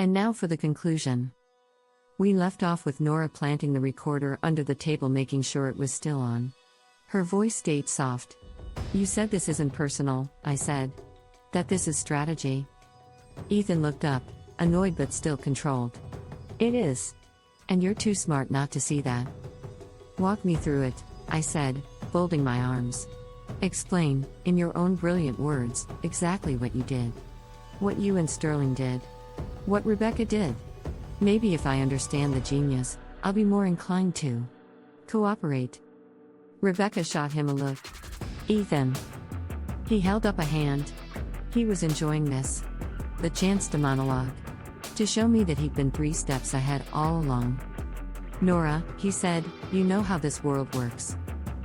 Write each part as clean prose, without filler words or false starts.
And now for the conclusion. We left off with Nora planting the recorder under the table, making sure it was still on. Her voice stayed soft. "You said this isn't personal," I said. "That this is strategy." Ethan looked up, annoyed but still controlled. "It is. And you're too smart not to see that." "Walk me through it," I said, folding my arms. "Explain, in your own brilliant words, exactly what you did. What you and Sterling did. What Rebecca did. Maybe if I understand the genius, I'll be more inclined to cooperate." Rebecca shot him a look. "Ethan." He held up a hand. He was enjoying this. The chance to monologue. To show me that he'd been 3 steps ahead all along. "Nora," he said, "you know how this world works.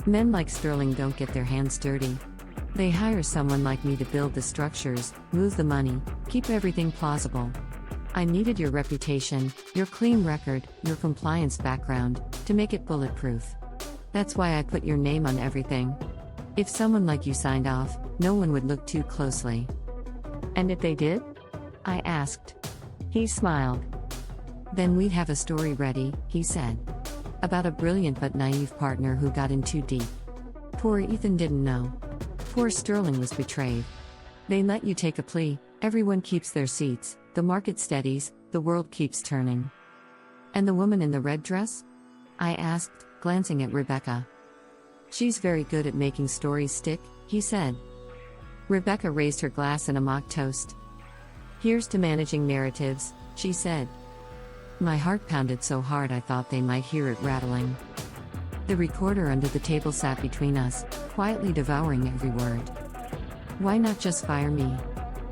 Men like Sterling don't get their hands dirty. They hire someone like me to build the structures, move the money, keep everything plausible. I needed your reputation, your clean record, your compliance background, to make it bulletproof. That's why I put your name on everything. If someone like you signed off, no one would look too closely." "And if they did?" I asked. He smiled. "Then we'd have a story ready," he said. "About a brilliant but naive partner who got in too deep. Poor Ethan didn't know. Poor Sterling was betrayed. They let you take a plea, everyone keeps their seats, the market steadies, the world keeps turning." "And the woman in the red dress?" I asked, glancing at Rebecca. "She's very good at making stories stick," he said. Rebecca raised her glass in a mock toast. "Here's to managing narratives," she said. My heart pounded so hard I thought they might hear it rattling. The recorder under the table sat between us, quietly devouring every word. "Why not just fire me?"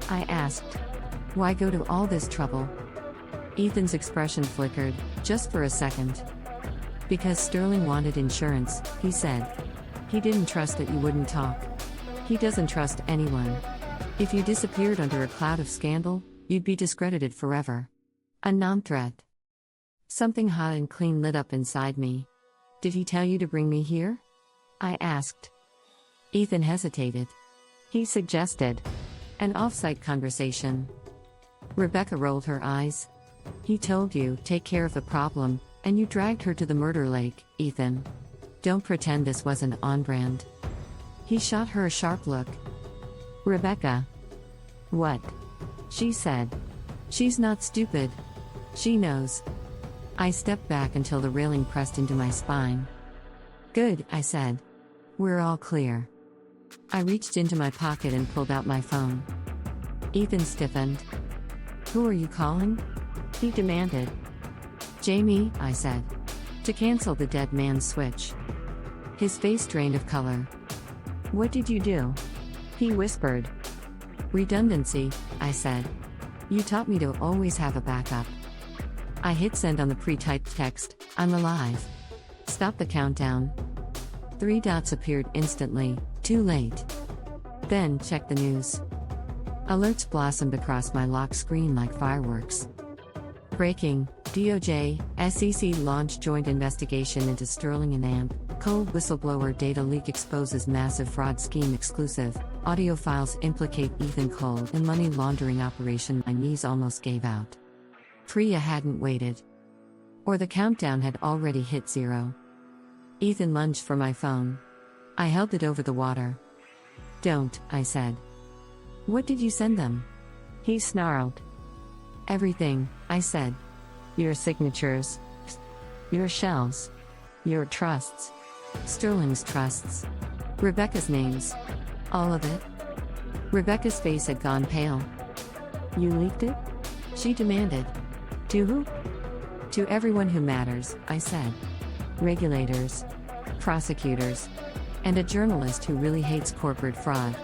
I asked. "Why go to all this trouble?" Ethan's expression flickered, just for a second. "Because Sterling wanted insurance," he said. "He didn't trust that you wouldn't talk. He doesn't trust anyone. If you disappeared under a cloud of scandal, you'd be discredited forever. A non-threat." Something hot and clean lit up inside me. "Did he tell you to bring me here?" I asked. Ethan hesitated. He suggested an off-site conversation. Rebecca rolled her eyes. "He told you, take care of the problem, and you dragged her to the murder lake, Ethan. Don't pretend this wasn't on brand." He shot her a sharp look. "Rebecca." "What?" she said. "She's not stupid. She knows." I stepped back until the railing pressed into my spine. "Good," I said. "We're all clear." I reached into my pocket and pulled out my phone. Ethan stiffened. "Who are you calling?" he demanded. "Jamie," I said. "To cancel the dead man's switch." His face drained of color. "What did you do?" he whispered. "Redundancy," I said. "You taught me to always have a backup." I hit send on the pre-typed text, "I'm alive. Stop the countdown." 3 dots appeared instantly, too late. Then, check the news. Alerts blossomed across my lock screen like fireworks. Breaking, DOJ, SEC launch joint investigation into Sterling and AMP, cold whistleblower data leak exposes massive fraud scheme exclusive, audio files implicate Ethan Cole in money laundering operation. My knees almost gave out. Priya hadn't waited. Or the countdown had already hit 0. Ethan lunged for my phone. I held it over the water. "Don't," I said. "What did you send them?" he snarled. "Everything," I said. "Your signatures. Your shells. Your trusts. Sterling's trusts. Rebecca's names. All of it." Rebecca's face had gone pale. "You leaked it?" she demanded. "To who?" "To everyone who matters," I said. "Regulators. Prosecutors. And a journalist who really hates corporate fraud."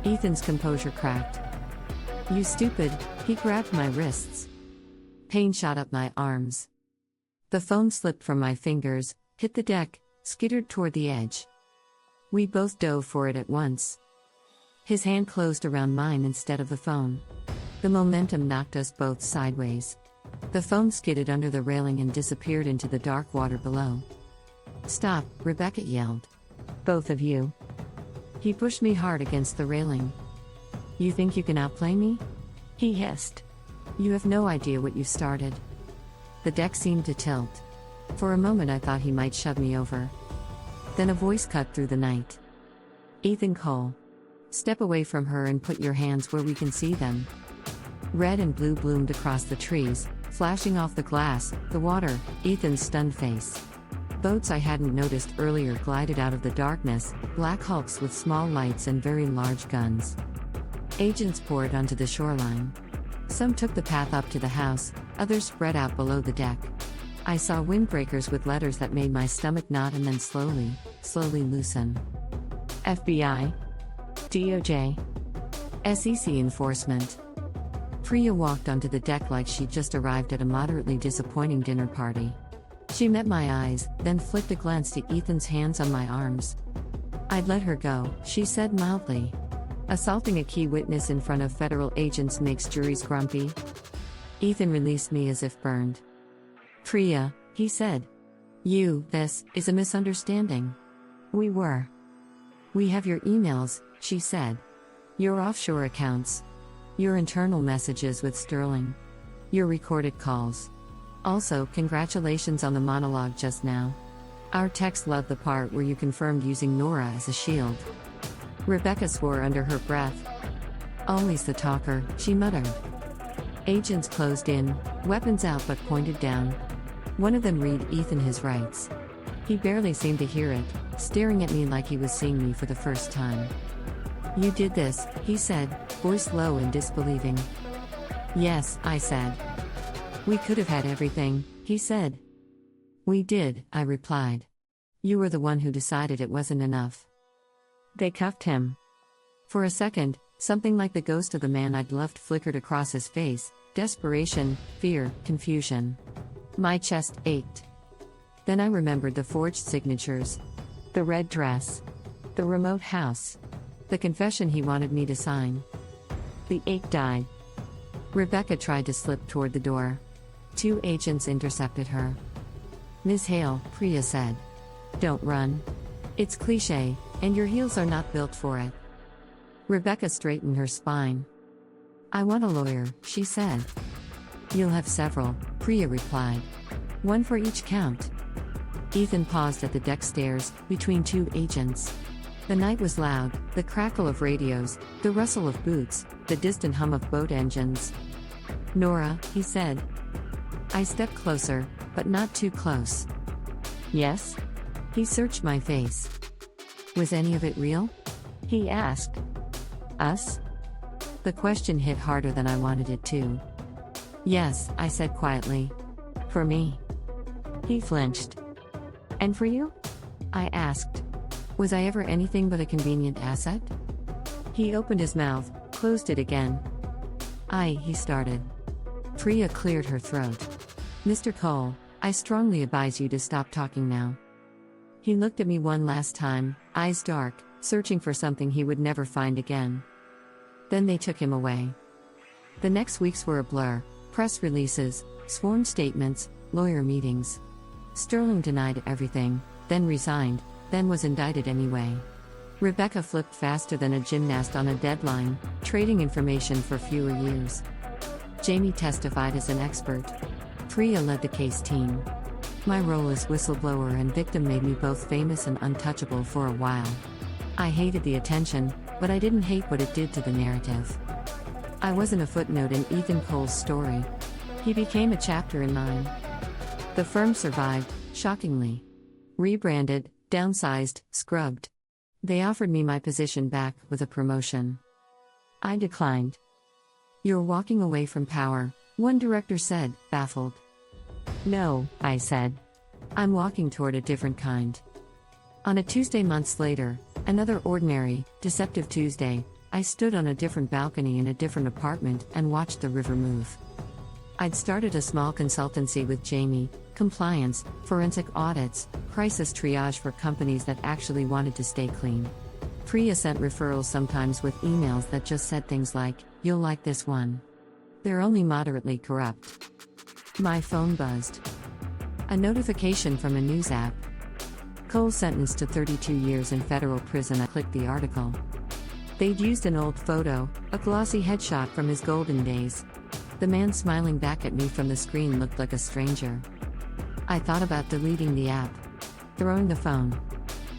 Ethan's composure cracked. "You stupid," he grabbed my wrists. Pain shot up my arms. The phone slipped from my fingers, hit the deck, skittered toward the edge. We both dove for it at once. His hand closed around mine instead of the phone. The momentum knocked us both sideways. The phone skidded under the railing and disappeared into the dark water below. "Stop," Rebecca yelled. "Both of you." He pushed me hard against the railing. "You think you can outplay me?" he hissed. You have no idea what you started. The deck seemed to tilt. For a moment I thought he might shove me over. Then a voice cut through the night. Ethan Cole. Step away from her and put your hands where we can see them. Red and blue bloomed across the trees, flashing off the glass, the water, Ethan's stunned face. Boats I hadn't noticed earlier glided out of the darkness, black hulks with small lights and very large guns. Agents poured onto the shoreline. Some took the path up to the house, others spread out below the deck. I saw windbreakers with letters that made my stomach knot and then slowly loosen. FBI, DOJ, SEC enforcement. Priya walked onto the deck like she'd just arrived at a moderately disappointing dinner party. She met my eyes, then flicked a glance to Ethan's hands on my arms. I'd let her go, she said mildly. Assaulting a key witness in front of federal agents makes juries grumpy. Ethan released me as if burned. Priya, he said. This is a misunderstanding. We have your emails, she said. Your offshore accounts. Your internal messages with Sterling. Your recorded calls. Also, congratulations on the monologue just now. Our text loved the part where you confirmed using Nora as a shield. Rebecca swore under her breath. Always the talker, she muttered. Agents closed in, weapons out but pointed down. One of them read Ethan his rights. He barely seemed to hear it, staring at me like he was seeing me for the first time. You did this, he said, voice low and disbelieving. Yes, I said. We could have had everything, he said. We did, I replied. You were the one who decided it wasn't enough. They cuffed him. For a second, something like the ghost of the man I'd loved flickered across his face, desperation, fear, confusion. My chest ached. Then I remembered the forged signatures. The red dress. The remote house. The confession he wanted me to sign. The ache died. Rebecca tried to slip toward the door. 2 agents intercepted her. Ms. Hale, Priya said. Don't run. It's cliché, and your heels are not built for it. Rebecca straightened her spine. I want a lawyer, she said. You'll have several, Priya replied. One for each count. Ethan paused at the deck stairs, between 2 agents. The night was loud, the crackle of radios, the rustle of boots, the distant hum of boat engines. Nora, he said. I stepped closer, but not too close. Yes? He searched my face. Was any of it real? He asked. Us? The question hit harder than I wanted it to. Yes, I said quietly. For me. He flinched. And for you? I asked. Was I ever anything but a convenient asset? He opened his mouth, closed it again. He started. Priya cleared her throat. Mr. Cole, I strongly advise you to stop talking now. He looked at me one last time, eyes dark, searching for something he would never find again. Then they took him away. The next weeks were a blur, press releases, sworn statements, lawyer meetings. Sterling denied everything, then resigned, then was indicted anyway. Rebecca flipped faster than a gymnast on a deadline, trading information for fewer years. Jamie testified as an expert. Priya led the case team. My role as whistleblower and victim made me both famous and untouchable for a while. I hated the attention, but I didn't hate what it did to the narrative. I wasn't a footnote in Ethan Cole's story. He became a chapter in mine. The firm survived, shockingly. Rebranded, downsized, scrubbed. They offered me my position back with a promotion. I declined. You're walking away from power, one director said, baffled. No, I said. I'm walking toward a different kind. On a Tuesday months later, another ordinary, deceptive Tuesday, I stood on a different balcony in a different apartment and watched the river move. I'd started a small consultancy with Jamie, compliance, forensic audits, crisis triage for companies that actually wanted to stay clean. Priya sent referrals sometimes with emails that just said things like, "You'll like this one." They're only moderately corrupt. My phone buzzed. A notification from a news app. Cole sentenced to 32 years in federal prison. I clicked the article. They'd used an old photo, a glossy headshot from his golden days. The man smiling back at me from the screen looked like a stranger. I thought about deleting the app, throwing the phone,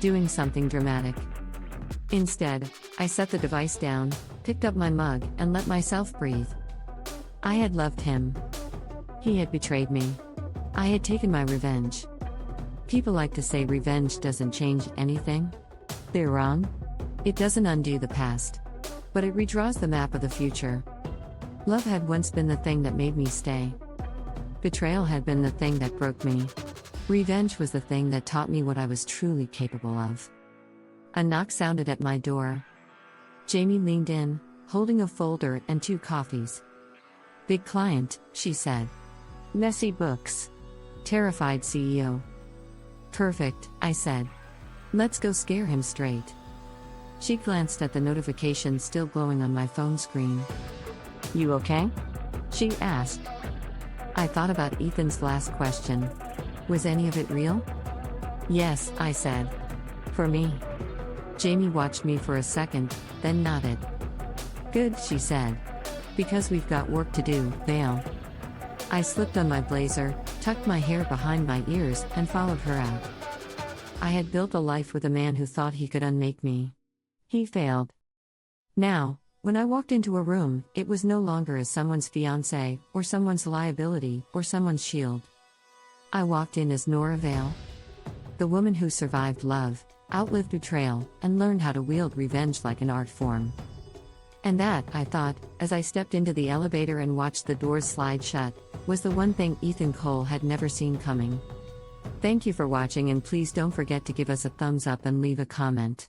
doing something dramatic. Instead, I set the device down, picked up my mug, and let myself breathe. I had loved him. He had betrayed me. I had taken my revenge. People like to say revenge doesn't change anything. They're wrong. It doesn't undo the past, but it redraws the map of the future. Love had once been the thing that made me stay. Betrayal had been the thing that broke me. Revenge was the thing that taught me what I was truly capable of. A knock sounded at my door. Jamie leaned in, holding a folder and 2 coffees. "Big client," she said. "Messy books." Terrified CEO. "Perfect," I said. "Let's go scare him straight." She glanced at the notification still glowing on my phone screen. "You okay?" she asked. I thought about Ethan's last question. Was any of it real? "Yes," I said. "For me." Jamie watched me for a second, then nodded. "Good," she said. "Because we've got work to do, bail." I slipped on my blazer, tucked my hair behind my ears, and followed her out. I had built a life with a man who thought he could unmake me. He failed. Now, when I walked into a room, it was no longer as someone's fiancé, or someone's liability, or someone's shield. I walked in as Nora Vale, the woman who survived love, outlived betrayal, and learned how to wield revenge like an art form. And that, I thought, as I stepped into the elevator and watched the doors slide shut, was the one thing Ethan Cole had never seen coming. Thank you for watching, and please don't forget to give us a thumbs up and leave a comment.